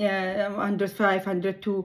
105 102।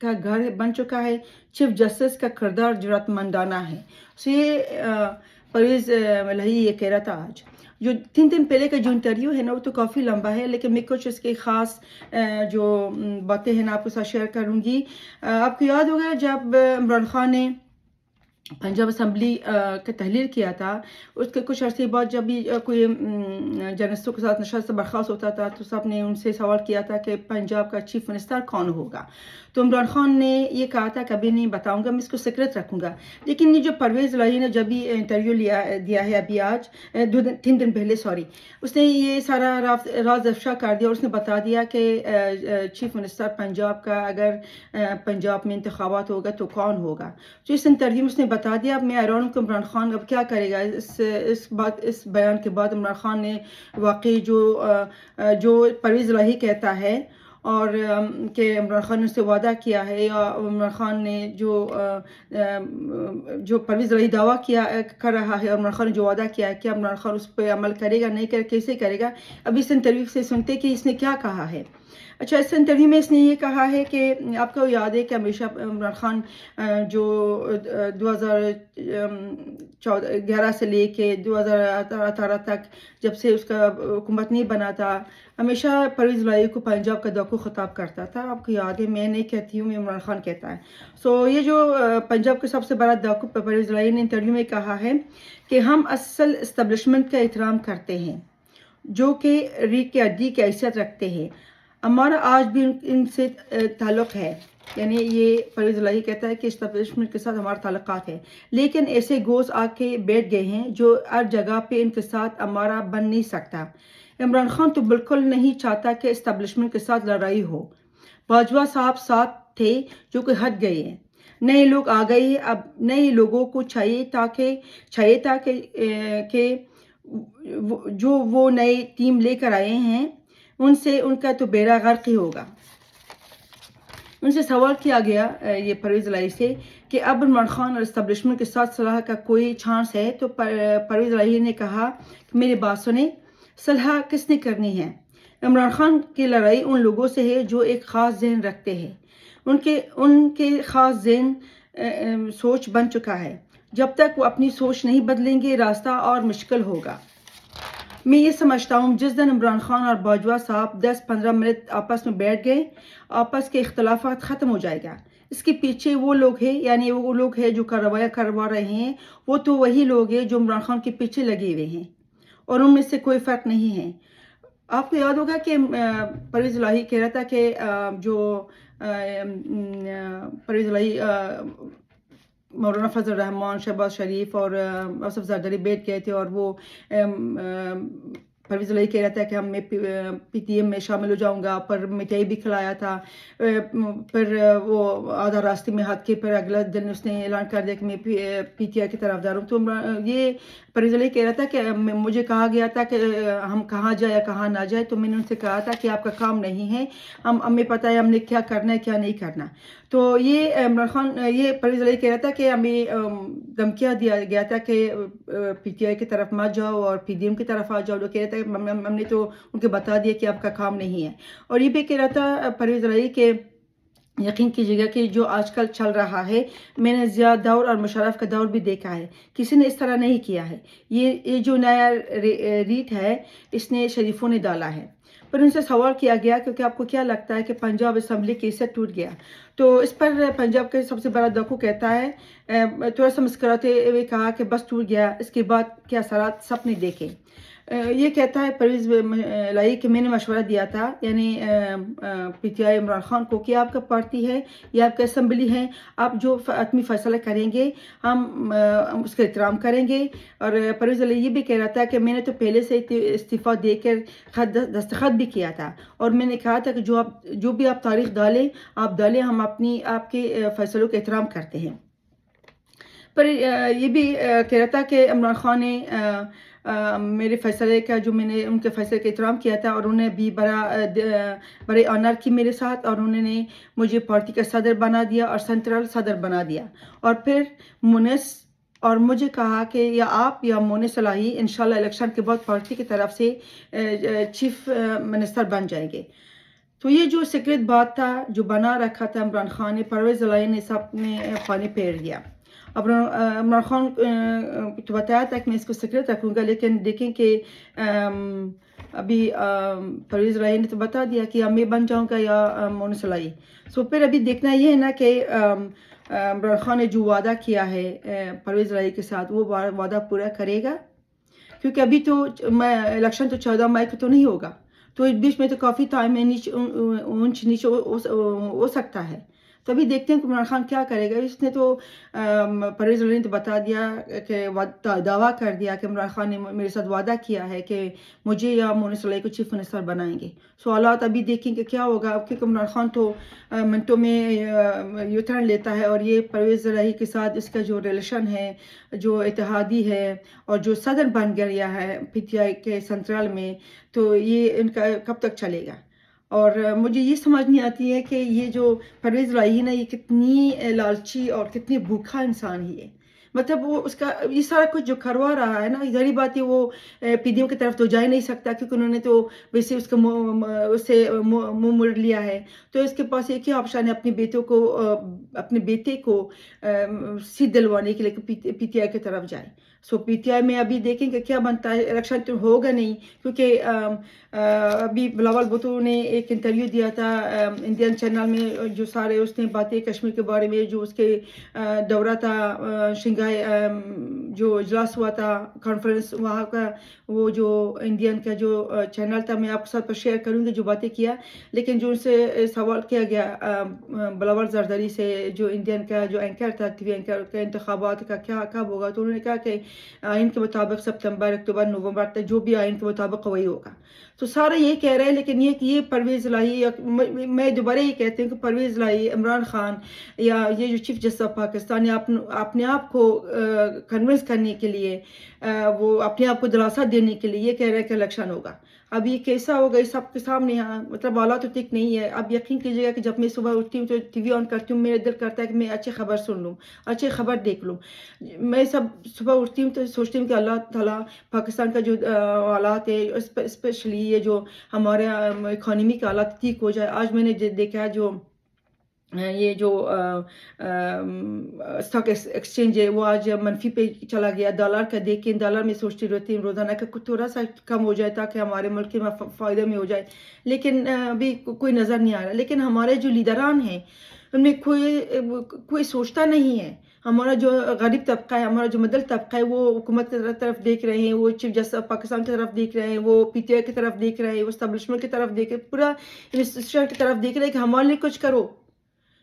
کا گھر بن چکا ہے. چیف جسٹس کا کردار جرأتمندانہ ہے. سو یہ پرویز الہی یہ کہہ رہا تھا آج. جو 3 دن پہلے کا جو انٹرویو ہے نا وہ تو کافی لمبا ہے، لیکن میں کچھ اس کی خاص جو باتیں ہیں نا آپ کے ساتھ شیئر کروں گی. آپ کو یاد ہوگا جب عمران خان نے پنجاب اسمبلی کا تحلیل کیا تھا، اس کے کچھ عرصے بعد جب بھی کوئی جرنلسٹوں کے ساتھ نشست سے برخاست ہوتا تھا تو سب نے ان سے سوال کیا تھا کہ پنجاب کا چیف منسٹر کون ہوگا. تو عمران خان نے یہ کہا تھا کبھی نہیں بتاؤں گا، میں اس کو سیکرٹ رکھوں گا. لیکن یہ جو پرویز الہی نے جب بھی انٹرویو دیا ہے ابھی آج 3 دن پہلے اس نے یہ سارا راز افشا کر دیا اور اس نے بتا دیا کہ چیف منسٹر پنجاب کا اگر پنجاب میں انتخابات ہوگا تو کون ہوگا. تو اس انٹرویو میں اس نے بتا دیا. اب میں حیران ہوں کہ عمران خان اب کیا کرے گا. اس بیان کے بعد عمران خان نے واقعی جو پرویز الہی کہتا ہے اور کہ عمران خان نے اس سے وعدہ کیا ہے، یا عمران خان نے جو پرویز الہی دعویٰ کر رہا ہے، عمران خان نے جو وعدہ کیا ہے کہ عمران خان اس پہ عمل کرے گا نہیں کرے کیسے کرے گا. اب اس انٹرویو سے سنتے کہ اس نے کیا کہا ہے. اچھا، اس انٹرویو میں اس نے یہ کہا ہے کہ آپ کو یاد ہے کہ ہمیشہ عمران خان جو 2011 سے لے کے 2018 تک جب سے اس کا حکومت نہیں بنا تھا، ہمیشہ پرویز الہی کو پنجاب کا ڈاکو خطاب کرتا تھا. آپ کو یاد ہے، میں نہیں کہتی ہوں، یہ عمران خان کہتا ہے. یہ جو پنجاب کا سب سے بڑا ڈاکو پرویز الہی نے انٹرویو میں کہا ہے کہ ہم اصل اسٹیبلشمنٹ کا احترام کرتے ہیں جو کہ ریڑھ کی ہڈی کی حیثیت رکھتے ہیں. ہمارا آج بھی ان سے تعلق ہے. یعنی یہ پرویز الہی کہتا ہے کہ اسٹیبلشمنٹ کے ساتھ ہمارا تعلقات ہے، لیکن ایسے گوز آ کے بیٹھ گئے ہیں جو ہر جگہ پہ ان کے ساتھ ہمارا بن نہیں سکتا. عمران خان تو بالکل نہیں چاہتا کہ اسٹیبلشمنٹ کے ساتھ لڑائی ہو. باجوہ صاحب ساتھ تھے جو کہ ہٹ گئے ہیں، نئے لوگ آ گئے ہیں. اب نئے لوگوں کو چاہیے کہ جو وہ نئے ٹیم لے کر آئے ہیں ان کا تو بیڑا غرق ہی ہوگا. ان سے سوال کیا گیا یہ پرویز الہی سے کہ اب عمران خان اور اسٹیبلشمنٹ کے ساتھ صلح کا کوئی چانس ہے. تو پرویز الہی نے کہا کہ میری بات سنیں، صلح کس نے کرنی ہے؟ عمران خان کی لڑائی ان لوگوں سے ہے جو ایک خاص ذہن رکھتے ہیں. ان کے خاص ذہن سوچ بن چکا ہے. جب تک وہ اپنی سوچ نہیں بدلیں گے راستہ اور مشکل ہوگا. میں یہ سمجھتا ہوں جس دن عمران خان اور باجوہ صاحب 10-15 منٹ آپس میں بیٹھ گئے، آپس کے اختلافات ختم ہو جائے گا. اس کے پیچھے وہ لوگ ہیں، یعنی وہ لوگ ہیں جو روایہ کروا رہے ہیں، وہ تو وہی لوگ ہیں جو عمران خان کے پیچھے لگے ہوئے ہیں اور ان میں سے کوئی فرق نہیں ہے. آپ کو یاد ہوگا کہ پرویز الہی کہہ رہا تھا کہ جو پرویز الہی مولانا فضل الرحمان، شہباز شریف اور اوصاف زرداری بیٹھ گئے تھے اور وہ پرویز الہی کہہ رہا تھا کہ ہم میں پی ٹی ایم میں شامل ہو جاؤں گا، پر مٹھائی بھی کھلایا تھا. پھر وہ آدھا راستے میں ہاتھ کے پھر اگلا دن اس نے اعلان کر دیا کہ میں پی ٹی آئی کی طرفدار ہوں. تو یہ پرویز الہی کہہ رہا تھا کہ مجھے کہا گیا تھا کہ ہم کہاں جائے یا کہاں نہ جائے، تو میں نے ان سے کہا تھا کہ آپ کا کام نہیں ہے، ہمیں پتہ ہے ہم نے کیا کرنا ہے کیا نہیں کرنا. تو یہ عمران خان، یہ پرویز الہی کہہ رہا تھا کہ ہمیں دھمکیاں دیا گیا تھا کہ پی ٹی آئی کی طرف مت جاؤ اور پی ڈی ایم کی طرف آ جاؤ. لوگ کہہ رہا تھا کہ ہم نے تو ان کو بتا دیا کہ آپ کا کام نہیں ہے. اور یہ بھی کہہ رہا تھا پرویز الہی کہ یقین کیجیے گا کہ جو آج کل چل رہا ہے، میں نے ضیاء دور اور مشرف کا دور بھی دیکھا ہے، کسی نے اس طرح نہیں کیا ہے. یہ جو نیا ریٹ ہے اس نے شریفوں نے ڈالا ہے. پر ان سے سوال کیا گیا کیونکہ آپ کو کیا لگتا ہے کہ پنجاب اسمبلی کیسے ٹوٹ گیا؟ تو اس پر پنجاب کا سب سے بڑا ڈاکو کہتا ہے، تھوڑا سا مسکراتے ہوئے کہا کہ بس ٹوٹ گیا، اس کے بعد کیا اثرات سب نے دیکھے. یہ کہتا ہے پرویز الہی کہ میں نے مشورہ دیا تھا، یعنی P T I Imran Khan کو، کہ آپ کا پارٹی ہے یا آپ کا اسمبلی ہے، آپ جو حتمی فیصلہ کریں گے ہم اس کا احترام کریں گے. اور پرویز الہی یہ بھی کہہ رہا تھا کہ میں نے تو پہلے سے استعفیٰ دے کر دستخط بھی کیا تھا اور میں نے کہا تھا کہ جو بھی آپ تاریخ ڈالیں آپ ڈالیں، ہم آپ کے فیصلوں کا احترام کرتے ہیں. پر یہ بھی کہہ رہا تھا کہ عمران خان نے میرے فیصلے کا، جو میں نے ان کے فیصلے کا احترام کیا تھا اور انہیں بھی بڑے آنر کی میرے ساتھ، اور انہوں نے مجھے پارٹی کا صدر بنا دیا اور سینٹرل صدر بنا دیا. اور پھر مونس اور مجھے کہا کہ یا آپ یا مونس الہی انشاءاللہ الیکشن کے بعد پارٹی کی طرف سے چیف منسٹر بن جائیں گے. تو یہ جو سیکرٹ بات تھا جو بنا رکھا تھا عمران خان نے، پرویز الہی نے سب نے پانی پھیر دیا. اب عمران خان تو بتایا تھا کہ میں اس کو سیکرٹ رکھوں گا، لیکن دیکھیں کہ ابھی پرویز الہی نے تو بتا دیا کہ یا میں بن جاؤں گا یا مونس الہی. سو پھر ابھی دیکھنا یہ ہے نا کہ عمران خان نے جو وعدہ کیا ہے پرویز الہی کے ساتھ وہ وعدہ پورا کرے گا، کیونکہ ابھی تو الیکشن تو 14 مئی کو تو نہیں ہوگا، تو اس بیچ میں تو کافی ٹائم ہے، اونچ نیچ ہو سکتا ہے. تو ابھی دیکھتے ہیں کہ عمران خان کیا کرے گا. اس نے تو پرویز الہی نے تو بتا دیا کہ دعویٰ کر دیا کہ عمران خان نے میرے ساتھ وعدہ کیا ہے کہ مجھے یا مونس الہی کو چیف منسٹر بنائیں گے. سو حالات ابھی دیکھیں کہ کیا ہوگا، کیونکہ عمران خان تو منٹوں میں یو ٹرن لیتا ہے، اور یہ پرویز الہی کے ساتھ اس کا جو ریلیشن ہے، جو اتحادی ہے، اور جو صدر بن گیا ہے پی ٹی آئی کے سنٹرل میں، تو یہ ان کا کب تک چلے گا. اور مجھے یہ سمجھ نہیں آتی ہے کہ یہ جو پرویز الہی ہے نا، یہ کتنی لالچی اور کتنی بھوکا انسان ہی ہے. مطلب وہ اس کا یہ سارا کچھ جو کروا رہا ہے نا، ظاہری بات ہے وہ پی ڈی ایم کی طرف تو جا ہی نہیں سکتا، کیونکہ انہوں نے تو ویسے اس کا اس سے منہ موڑ لیا ہے. تو اس کے پاس ایک ہی آپشن ہے اپنے بیٹے کو سیٹ دلوانے کے لیے پی ٹی آئی کی طرف جائے. سو پی ٹی آئی میں ابھی دیکھیں کہ کیا بنتا ہے. الیکشن تو ہوگا نہیں، کیونکہ ابھی بلاول بھٹو نے ایک انٹرویو دیا تھا انڈین چینل میں، جو سارے اس نے باتیں کشمیر کے بارے میں، جو اس کے دورہ تھا شنگھائی جو اجلاس ہوا تھا کانفرنس وہاں کا، وہ جو انڈین کا جو چینل تھا، میں آپ کے ساتھ شیئر کروں گی جو باتیں کیا. لیکن جو ان سے سوال کیا گیا بلاول زرداری سے، جو انڈین کا جو اینکر تھا، ٹی وی اینکر کا، انتخابات کا کیا کب ہوگا، تو انہوں نے کہا کہ آئین کے مطابق سپتمبر اکتوبر نومبر تک جو بھی آئین کے مطابق وہی ہوگا. تو سارے یہ کہہ رہے ہیں، لیکن یہ پرویز الہی، میں دوبارہ یہ کہتی ہوں کہ پرویز الہی، عمران خان یا یہ جو چیف جسٹس آف پاکستان اپنے آپ کو کنونس کرنے کے لیے، وہ اپنے آپ کو دلاسا دینے کے لیے یہ کہہ رہے ہیں کہ الیکشن ہوگا. اب یہ کیسا ہوگا، یہ سب کے سامنے مطلب حالات تو ٹھیک نہیں ہے. اب یقین کیجیے گا کہ جب میں صبح اٹھتی ہوں تو ٹی وی آن کرتی ہوں، میرا دل کرتا ہے کہ میں اچھی خبر سن لوں، اچھی خبر دیکھ لوں. میں صبح اٹھتی ہوں تو سوچتی ہوں کہ اللہ تعالیٰ پاکستان کا جو حالات ہے، اسپیشلی یہ جو ہمارے اکانومی کا حالات ٹھیک ہو جائے. آج میں نے دیکھا جو یہ جو اسٹاک ایکسچینج ہے وہ آج منفی پہ چلا گیا. ڈالر کا دیکھ کے ڈالر میں سوچتی رہتی ہوں روزانہ کہ تھوڑا سا کم ہو جائے تاکہ ہمارے ملک میں فائدے میں ہو جائے، لیکن ابھی کوئی نظر نہیں آ رہا. لیکن ہمارے جو لیڈران ہیں ان میں کوئی سوچتا نہیں ہے. ہمارا جو غریب طبقہ ہے، ہمارا جو مدل طبقہ ہے، وہ حکومت کی طرف دیکھ رہے ہیں، وہ چیف جسٹس آف پاکستان کی طرف دیکھ رہے ہیں، وہ پی ٹی آئی کی طرف دیکھ رہے ہیں، وہ اسٹیبلشمنٹ کی طرف دیکھ رہے ہیں، پورا انسٹیٹیوشن کی طرف دیکھ رہے ہیں کہ ہمارے لیے کچھ کرو،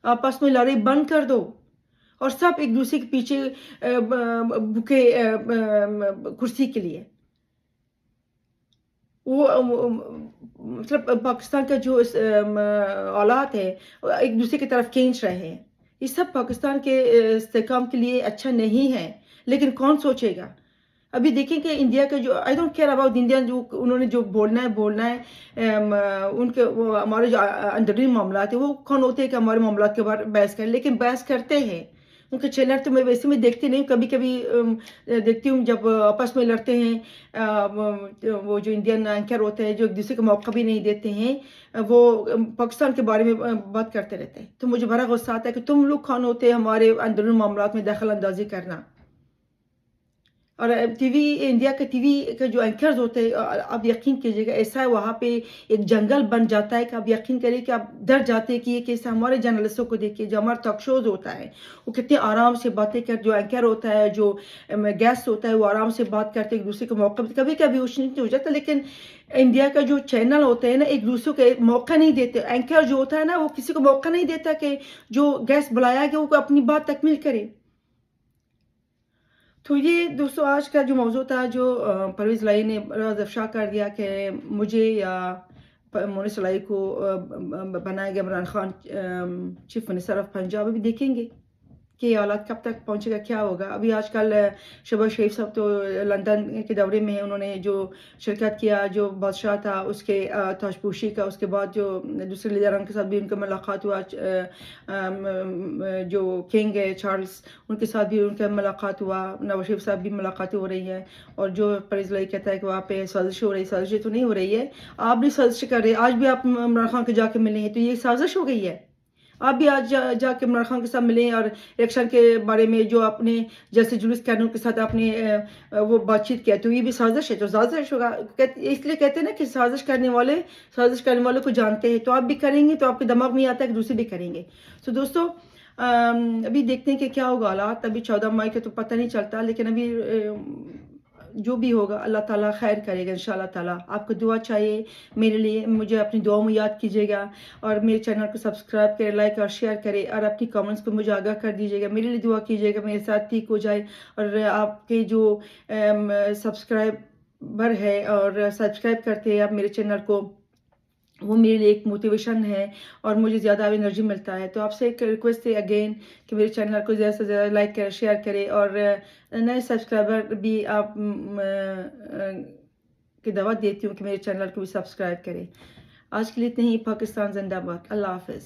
آپس میں لڑائی بند کر دو. اور سب ایک دوسرے کے پیچھے بھوکے کرسی کے لیے. وہ مطلب پاکستان کا جو حالات ہے ایک دوسرے کی طرف کھینچ رہے ہیں. یہ سب پاکستان کے استحکام کے لیے اچھا نہیں ہے، لیکن کون سوچے گا. ابھی دیکھیں کہ انڈیا کا جو I don't care about India, جو انہوں نے جو بولنا ہے ان کے وہ ہمارے جو اندرونی معاملات ہیں، وہ کون ہوتے ہیں کہ ہمارے معاملات کے بارے بحث کریں، لیکن بحث کرتے ہیں. ان کے چینل تو میں ویسے میں دیکھتی نہیں، کبھی کبھی دیکھتی ہوں جب آپس میں لڑتے ہیں. وہ جو انڈین اینکر ہوتے ہیں جو ایک دوسرے کو موقع بھی نہیں دیتے ہیں، وہ پاکستان کے بارے میں بات کرتے رہتے ہیں. تو مجھے بڑا غصہ آتا ہے کہ تم لوگ کون ہوتے ہیں ہمارے اندرونی معاملات میں دخل اندازی کرنا. اور ٹی وی انڈیا کے ٹی وی کے جو اینکرز ہوتے ہیں، آپ یقین کیجیے گا ایسا ہے وہاں پہ ایک جنگل بن جاتا ہے کہ آپ یقین کریں کہ آپ ڈر جاتے ہیں کہ یہ کیسے. ہمارے جرنلسٹوں کو دیکھیے، جو ہمارا ٹاک شوز ہوتا ہے وہ کتنے آرام سے باتیں کر، جو اینکر ہوتا ہے، جو گیسٹ ہوتا ہے، وہ آرام سے بات کرتے ایک دوسرے کو موقع. کبھی کبھی وہ نہیں ہو جاتا، لیکن انڈیا کا جو چینل ہوتا ہے نا، ایک دوسرے کو موقع نہیں دیتے. اینکر جو ہوتا ہے نا، وہ کسی کو موقع نہیں دیتا کہ جو گیسٹ بلایا گیا وہ اپنی بات تکمیل کرے. تو یہ دوستو آج کا جو موضوع تھا، جو پرویز الہی نے راز افشا کر دیا کہ مجھے یا مونس الہی کو بنایا گیا Imran Khan chief minister of Punjab. ابھی دیکھیں گے کہ یہ حالات کب تک پہنچے گا، کیا ہوگا. ابھی آج کل شہباز شریف صاحب تو لندن کے دورے میں ہیں، انہوں نے جو شرکت کیا، جو بادشاہ تھا اس کے تاج پوشی کا، اس کے بعد جو دوسرے لیڈران کے ساتھ بھی ان کا ملاقات ہوا، جو کنگ ہے چارلز، ان کے ساتھ بھی ان کا ملاقات ہوا. نواز شریف صاحب بھی ملاقاتیں ہو رہی ہیں. اور جو پریز لائی کہتا ہے کہ وہاں پہ سازش ہو رہی، سازشیں تو نہیں ہو رہی ہے، آپ بھی سازش کر رہے ہیں. آج بھی آپ عمران خان کے جا کے ملے ہیں تو یہ سازش ہو گئی ہے. آپ بھی آج جا کے عمران خان کے ساتھ ملیں اور الیکشن کے بارے میں جو آپ نے جیسے جلوس کہنوں کے ساتھ آپ نے وہ بات چیت کیا، تو یہ بھی سازش ہے، تو سازش ہوگا. اس لیے کہتے ہیں نا کہ سازش کرنے والوں کو جانتے ہیں. تو آپ بھی کریں گے تو آپ کے دماغ میں آتا ہے کہ دوسرے بھی کریں گے. تو دوستو ابھی دیکھتے ہیں کہ کیا ہوگا حالات. ابھی 14 مئی کا تو پتہ نہیں چلتا، لیکن ابھی جو بھی ہوگا اللہ تعالیٰ خیر کرے گا انشاءاللہ تعالیٰ. آپ کو دعا چاہیے میرے لیے، مجھے اپنی دعاؤں میں یاد کیجیے گا، اور میرے چینل کو سبسکرائب کرے، لائک اور شیئر کرے، اور اپنی کامنٹس کو مجھے آگاہ کر دیجیے گا. میرے لیے دعا کیجیے گا میرے ساتھ ٹھیک ہو جائے. اور آپ کے جو سبسکرائبر ہے اور سبسکرائب کرتے ہیں آپ میرے چینل کو، وہ میرے لیے ایک موٹیویشن ہے اور مجھے زیادہ انرجی ملتا ہے. تو آپ سے ایک ریکویسٹ ہے اگین کہ میرے چینل کو زیادہ سے زیادہ لائک کرے، شیئر کرے، اور نئے سبسکرائبر بھی آپ کی دعوت دیتی ہوں کہ میرے چینل کو بھی سبسکرائب کرے. آج کے لیے اتنے ہی. پاکستان زندہ باد. اللہ حافظ.